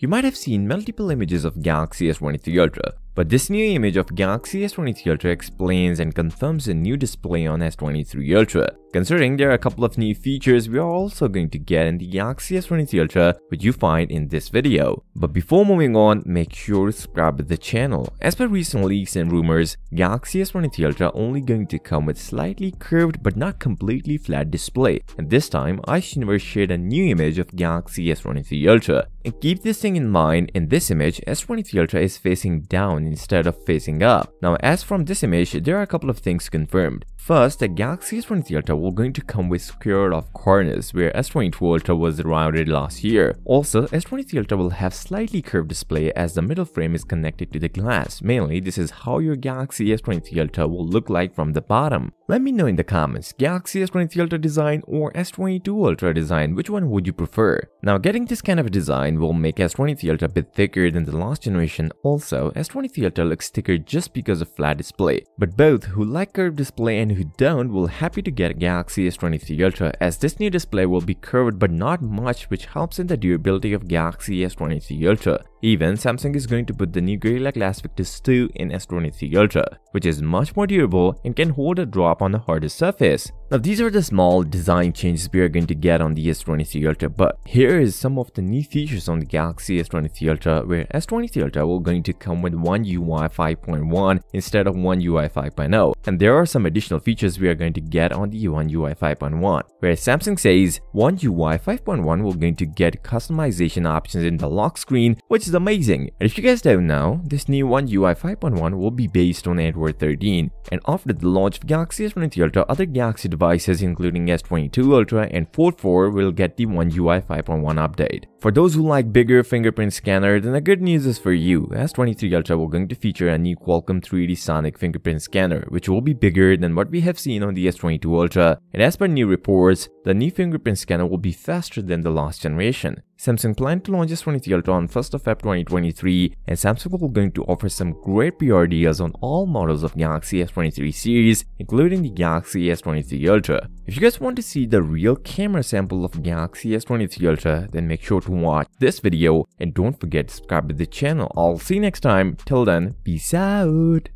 You might have seen multiple images of Galaxy S23 Ultra, but this new image of Galaxy S23 Ultra explains and confirms a new display on S23 Ultra. Considering there are a couple of new features we are also going to get in the Galaxy S23 Ultra, which you find in this video. But before moving on, make sure to subscribe to the channel. As per recent leaks and rumors, Galaxy S23 Ultra only going to come with slightly curved but not completely flat display. And this time, iUniverse shared a new image of Galaxy S23 Ultra. And keep this thing in mind, in this image, S23 Ultra is facing down instead of facing up. Now, as from this image, there are a couple of things confirmed. First, the Galaxy S23 Ultra will going to come with squared off corners, where S22 Ultra was rounded last year. Also, S23 Ultra will have slightly curved display as the middle frame is connected to the glass. Mainly, this is how your Galaxy S23 Ultra will look like from the bottom. Let me know in the comments, Galaxy S23 Ultra design or S22 Ultra design, which one would you prefer? Now, getting this kind of design will make S23 Ultra a bit thicker than the last generation. Also, S23 Ultra looks thicker just because of flat display. But both who like curved display and who don't will happy to get Galaxy S23 Ultra, as this new display will be curved but not much, which helps in the durability of Galaxy S23 Ultra. Even Samsung is going to put the new Gorilla Glass Victus 2 in S23 Ultra, which is much more durable and can hold a drop on a harder surface. Now, these are the small design changes we are going to get on the S23 Ultra, but here is some of the new features on the Galaxy S23 Ultra, where S23 Ultra will going to come with One UI 5.1 instead of One UI 5.0, and there are some additional features we are going to get on the One UI 5.1, where Samsung says One UI 5.1 will going to get customization options in the lock screen, which is amazing. And if you guys don't know, this new One UI 5.1 will be based on Android 13, and after the launch of Galaxy S23 Ultra, other Galaxy devices including S22 Ultra and Fold 4 will get the One UI 5.1 update. For those who like bigger fingerprint scanner, then the good news is for you. S23 Ultra will going to feature a new Qualcomm 3D Sonic fingerprint scanner, which will be bigger than what we have seen on the S22 Ultra, and as per new reports, the new fingerprint scanner will be faster than the last generation. Samsung planned to launch S23 Ultra on 1st of February 2023, and Samsung will going to offer some great PR deals on all models of Galaxy S23 series, including the Galaxy S23 Ultra. If you guys want to see the real camera sample of Galaxy S23 Ultra, then make sure to watch this video and don't forget to subscribe to the channel. I'll see you next time. Till then, peace out.